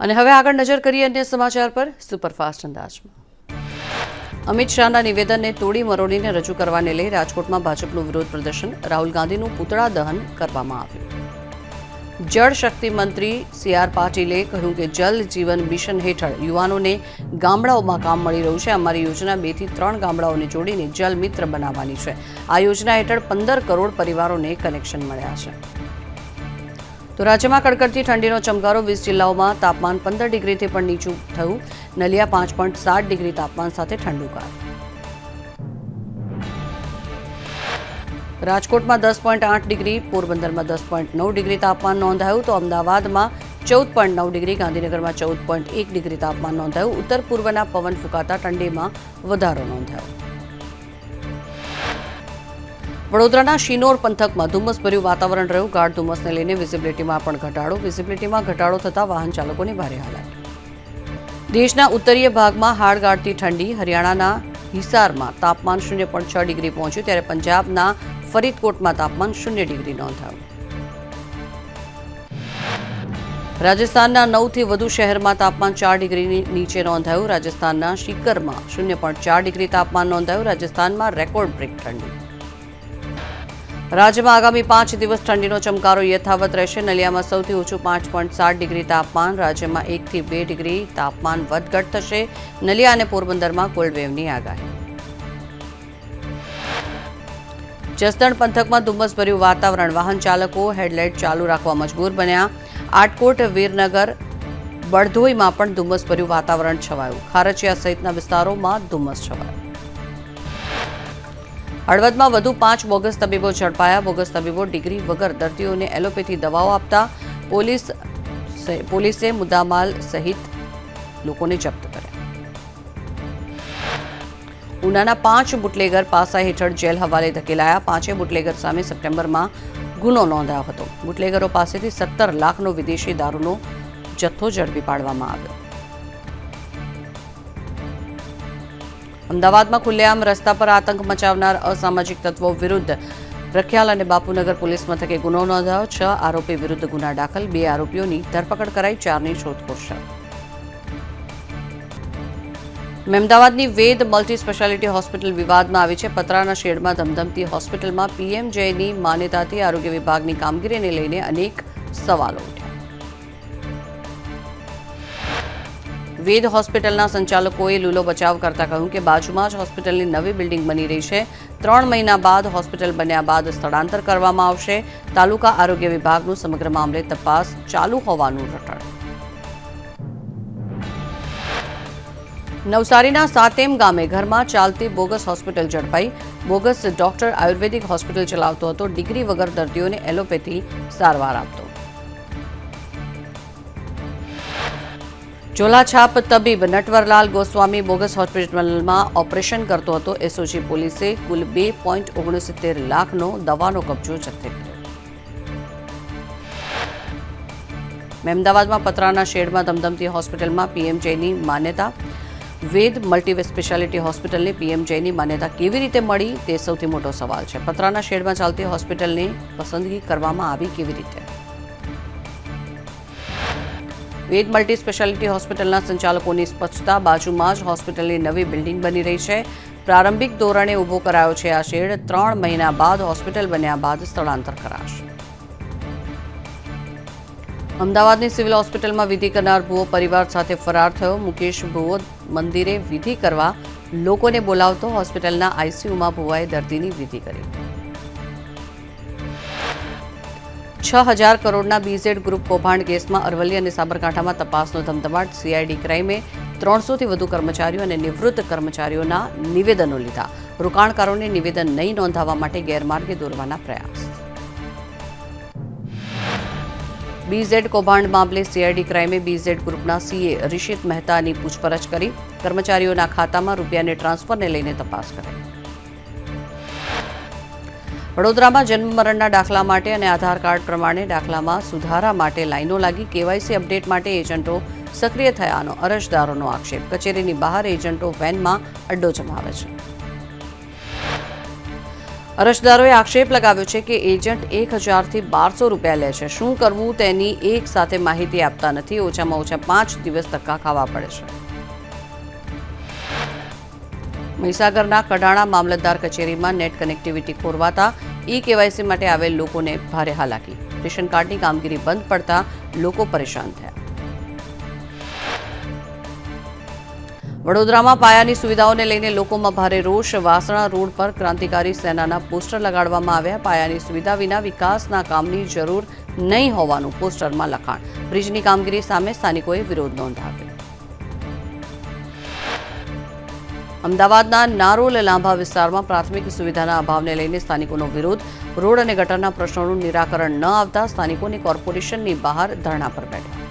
અને હવે આગળ નજર કરીએ અન્ય સમાચાર પર સુપરફાસ્ટ અંદાજમાં। અમિત શાહના નિવેદનને તોડી મરોડીને રજૂ કરવાને લઈ રાજકોટમાં ભાજપનું વિરોધ પ્રદર્શન, રાહુલ ગાંધીનું પૂતળા દહન કરવામાં આવ્યું। જળ શક્તિ મંત્રી સી.આર. પાટીલે કહ્યું કે જલ જીવન મિશન હેઠળ યુવાનોને ગામડાઓમાં કામ મળી રહ્યું છે। અમારી યોજના 2 થી 3 ગામડાઓને જોડીને જલ મિત્ર બનાવવાની છે। આ યોજના હેઠળ 15 કરોડ પરિવારોને કનેક્શન મળ્યા છે। તો રાજ્યમાં કડકડતી ઠંડીનો ચમકારો, 20 જિલ્લાઓમાં તાપમાન 15 ડિગ્રીથી પણ નીચું થયું। નલિયા 5.7 ડિગ્રી તાપમાન સાથે ઠંડુગાર। રાજકોટમાં 10.8 ડિગ્રી, પોરબંદરમાં 10.9 ડિગ્રી તાપમાન નોંધાયું। તો અમદાવાદમાં 14.9 ડિગ્રી, ગાંધીનગરમાં 14.1 ડિગ્રી તાપમાન નોંધાયું। ઉત્તર પૂર્વના પવન ફૂંકાતા ઠંડીમાં વધારો નોંધાયો। વડોદરાના શિનોર પંથકમાં ધુમ્મસભર્યું વાતાવરણ રહ્યું। ગાઢ ધુમ્મસને લઈને વિઝિબિલિટીમાં પણ ઘટાડો। વિઝિબિલિટીમાં ઘટાડો થતાં વાહન ચાલકોને ભારે હાલાકી। દેશના ઉત્તરીય ભાગમાં હાડ ગાળતી ઠંડી। હરિયાણાના હિસારમાં તાપમાન 0.6 ડિગ્રી પહોંચ્યું, ત્યારે પંજાબના ફરીદકોટમાં તાપમાન 0 ડિગ્રી નોંધાયું। રાજસ્થાનના 9થી વધુ શહેરમાં તાપમાન 4 ડિગ્રીની નીચે નોંધાયું। રાજસ્થાનના શિકરમાં 0.4 ડિગ્રી તાપમાન નોંધાયું। રાજસ્થાનમાં રેકોર્ડ બ્રેક ઠંડી। રાજ્યમાં આગામી 5 દિવસ ઠંડીનો ચમકારો યથાવત રહેશે। નલિયામાં સૌથી ઓછું 5.7 ડિગ્રી તાપમાન। રાજ્યમાં 1 થી 2 ડિગ્રી તાપમાન વધઘટ થશે। નલિયા અને પોરબંદરમાં કોલ્ડ વેવની આગાહી। જસદણ પંથકમાં ધુમ્મસભર્યું વાતાવરણ, વાહન ચાલકો હેડલાઇટ ચાલુ રાખવા મજબૂર બન્યા। આટકોટ, વીરનગર, બળધોઈમાં પણ ધુમ્મસભર્યું વાતાવરણ છવાયું। ખારચિયા સહિતના વિસ્તારોમાં ધુમ્મસ છવાયું। હળવદમાં વધુ 5 બોગસ તબીબો ઝડપાયા। બોગસ તબીબો ડિગ્રી વગર દર્દીઓને એલોપેથી દવાઓ આપતા પોલીસે મુદ્દામાલ સહિત લોકોને જપ્ત કર્યા। ઉનાના 5 બુટલેગર પાસા હેઠળ જેલ હવાલે ધકેલાયા। 5 બુટલેગર સામે સપ્ટેમ્બરમાં ગુનો નોંધાયો હતો। બુટલેગરો પાસેથી 17 લાખનો વિદેશી દારૂનો જથ્થો ઝડપી પાડવામાં આવ્યો। અમદાવાદમાં ખુલ્લેઆમ રસ્તા પર આતંક મચાવનાર અસામાજિક તત્વો વિરુદ્ધ રખિયાલ અને બાપુનગર પોલીસ મથકે ગુનો નોંધાયો। 6 આરોપી વિરુદ્ધ ગુના દાખલ, 2 આરોપીઓની ધરપકડ કરાઈ, 4ની શોધખોળ શરૂ। મહેમદાવાદની વેદ મલ્ટી સ્પેશિયાલિટી હોસ્પિટલ વિવાદમાં આવી છે। પતરાના શેડમાં ધમધમતી હોસ્પિટલમાં પીએમજેની માન્યતાથી આરોગ્ય વિભાગની કામગીરીને લઈને અનેક સવાલો ઉઠ્યા। વેદ હોસ્પિટલના સંચાલકોએ લૂલો બચાવ કરતા કહ્યું કે બાજુમાં જ હોસ્પિટલની નવી બિલ્ડિંગ બની રહી છે। 3 મહિના બાદ હોસ્પિટલ બન્યા બાદ સ્થળાંતર કરવામાં આવશે। તાલુકા આરોગ્ય વિભાગનું સમગ્ર મામલે તપાસ ચાલુ હોવાનું રટણ। નવસારીના સાતેમ ગામે ઘરમાં ચાલતી બોગસ હોસ્પિટલ ઝડપાઈ। બોગસ ડોક્ટર આયુર્વેદિક હોસ્પિટલ ચલાવતો હતો। ડિગ્રી વગર દર્દીઓને એલોપેથી સારવાર આપતો। ઝોલાછાપ તબીબ નટવરલાલ ગોસ્વામી બોગસ હોસ્પિટલમાં ઓપરેશન કરતો હતો। એસઓજી પોલીસે કુલ 2.69 લાખનો દવાનો કબજો જપ્ત કર્યો। મહેમદાવાદમાં પતરાના શેડમાં ધમધમતી હોસ્પિટલમાં પીએમજેની માન્યતા। વેદ મલ્ટી સ્પેશિયાલિટી હોસ્પિટલને પીએમજેની માન્યતા કેવી રીતે મળી, તે સૌથી મોટો સવાલ છે। પતરાના શેડમાં ચાલતી હોસ્પિટલની પસંદગી કરવામાં આવી કેવી રીતે? વેદ મલ્ટી સ્પેશિયાલિટી હોસ્પિટલના સંચાલકોની સ્પષ્ટતા, બાજુમાં જ હોસ્પિટલની નવી બિલ્ડિંગ બની રહી છે। પ્રારંભિક ધોરણે ઊભો કરાયો છે આ શેડ। 3 મહિના બાદ હોસ્પિટલ બન્યા બાદ સ્થળાંતર કરાશે। અમદાવાદની સિવિલ હોસ્પિટલમાં વિધિ કરનાર ભુવો પરિવાર સાથે ફરાર થયો। મુકેશ ભુવો મંદિરે વિધિ કરવા લોકોને બોલાવતો। હોસ્પિટલના આઈસીયુમાં ભુવાએ દર્દીની વિધિ કરી। 6,000 કરોડના બીઝેડ ગ્રુપ કૌભાંડ કેસમાં અરવલ્લી અને સાબરકાંઠામાં તપાસનો ધમધમાટ। સીઆઈડી ક્રાઇમે 300થી વધુ કર્મચારીઓ અને નિવૃત્ત કર્મચારીઓના નિવેદનો લીધા। રોકાણકારોને નિવેદન નહીં નોંધાવવા માટે ગેરમાર્ગે દોરવાના પ્રયાસ। બીઝેડ કૌભાંડ મામલે સીઆઈડી ક્રાઇમે બીઝેડ ગ્રુપના સીએ રિશિત મહેતાની પૂછપરછ કરી। કર્મચારીઓના ખાતામાં રૂપિયાને ટ્રાન્સફરને લઈને તપાસ કરાઈ। વડોદરામાં જન્મ મરણના દાખલા માટે અને આધાર કાર્ડ પ્રમાણે દાખલામાં સુધારા માટે લાઈનો લાગી। કેવાયસી અપડેટ માટે એજન્ટો સક્રિય થયાનો અરજદારોનો આક્ષેપ। કચેરીની બહાર એજન્ટો વેનમાં અડ્ડો જમાવે છે। અરજદારોએ આક્ષેપ લગાવ્યો છે કે એજન્ટ 1000થી 1200 રૂપિયા લે છે. શું કરવું તેની એક સાથે માહિતી આપતા નથી. ઓછામાં ઓછા 5 દિવસ ધક્કા ખાવા પડે છે. મહીસાગરના કડાણા મામલતદાર કચેરીમાં નેટ કનેક્ટિવિટી ખોરવાતા ઈ-કેવાયસી માટે આવેલ લોકોને ભારે હાલાકી. રેશન કાર્ડની કામગીરી બંધ પડતા લોકો પરેશાન થયા. વડોદરામાં પાયાની સુવિધાઓને લઈને લોકોમાં ભારે રોષ. વાસણા રોડ પર ક્રાંતિકારી સેનાના પોસ્ટર લગાડવામાં આવ્યા. પાયાની સુવિધા વિના વિકાસના કામની જરૂર નહીં હોવાનું પોસ્ટરમાં લખાણ. બ્રિજની કામગીરી સામે સ્થાનિકોએ વિરોધ નોંધાવ્યો. અમદાવાદના નારોલ લાંભા વિસ્તારમાં પ્રાથમિક સુવિધાના અભાવને લઈને સ્થાનિકોનો વિરોધ. રોડ અને ગટરના પ્રશ્નોનું નિરાકરણ ન આવતા સ્થાનિકોની કોર્પોરેશનની બહાર ધરણા પર બેઠા.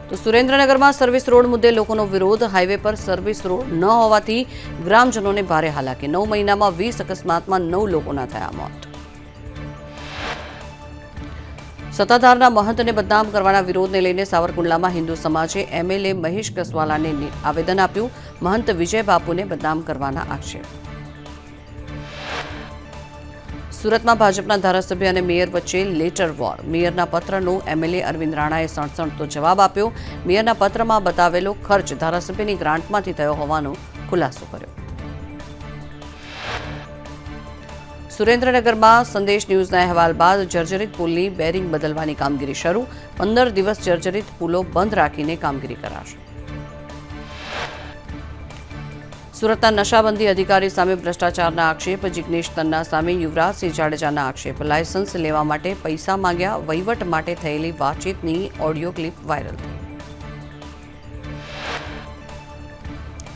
તો સુરેન્દ્રનગરમાં સર્વિસ રોડ મુદ્દે લોકોનો વિરોધ. હાઈવે પર સર્વિસ રોડ ન હોવાથી ગ્રામજનોને ભારે હાલાકી. 9 મહિનામાં 20 અકસ્માતમાં 9 લોકોના થયા મોત. સત્તાધારના મહંતને બદનામ કરવાના વિરોધને લઈને સાવરકુંડલામાં હિન્દુ સમાજે એમએલએ મહેશ કસવાલાને આવેદન આપ્યું. મહંત વિજય બાપુને બદનામ કરવાના આક્ષેપ. સુરતમાં ભાજપના ધારાસભ્ય અને મેયર વચ્ચે લેટર વોર. મેયરના પત્રનો એમએલએ અરવિંદ રાણાએ સણસણતો જવાબ આપ્યો. મેયરના પત્રમાં બતાવેલો ખર્ચ ધારાસભ્યની ગ્રાન્ટમાંથી થયો હોવાનો ખુલાસો કર્યો. સુરેન્દ્રનગરમાં સંદેશ ન્યૂઝના અહેવાલ બાદ જર્જરિત પુલની બેરિંગ બદલવાની કામગીરી શરૂ. 15 દિવસ જર્જરિત પુલો બંધ રાખીને કામગીરી કરાશે. સુરતના નશાબંધી અધિકારી સામે ભ્રષ્ટાચારના આક્ષેપ. જિગ્નેશ તન્ના સામે યુવરાજસિંહ જાડેજાના આક્ષેપ. લાયસન્સ લેવા માટે પૈસા માંગ્યા. વહીવટ માટે થયેલી વાતચીતની ઓડિયો ક્લિપ વાયરલ થઈ.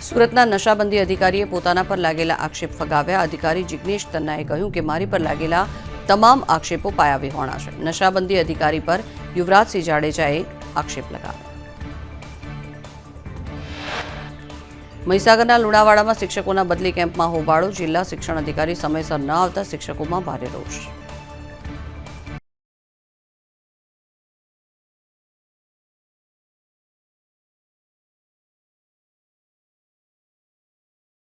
સુરતના નશાબંધી અધિકારીએ પોતાના પર લાગેલા આક્ષેપ ફગાવ્યા. અધિકારી જિગ્નેશ તન્નાએ કહ્યું કે મારી પર લાગેલા તમામ આક્ષેપો પાયાવિહોણા છે. નશાબંધી અધિકારી પર યુવરાજસિંહ જાડેજાએ આક્ષેપ લગાવ્યા. મહીસાગરના લુણાવાડામાં શિક્ષકોના બદલી કેમ્પમાં હોબાળો. જિલ્લા શિક્ષણ અધિકારી સમયસર ન આવતા શિક્ષકોમાં ભારે રોષ.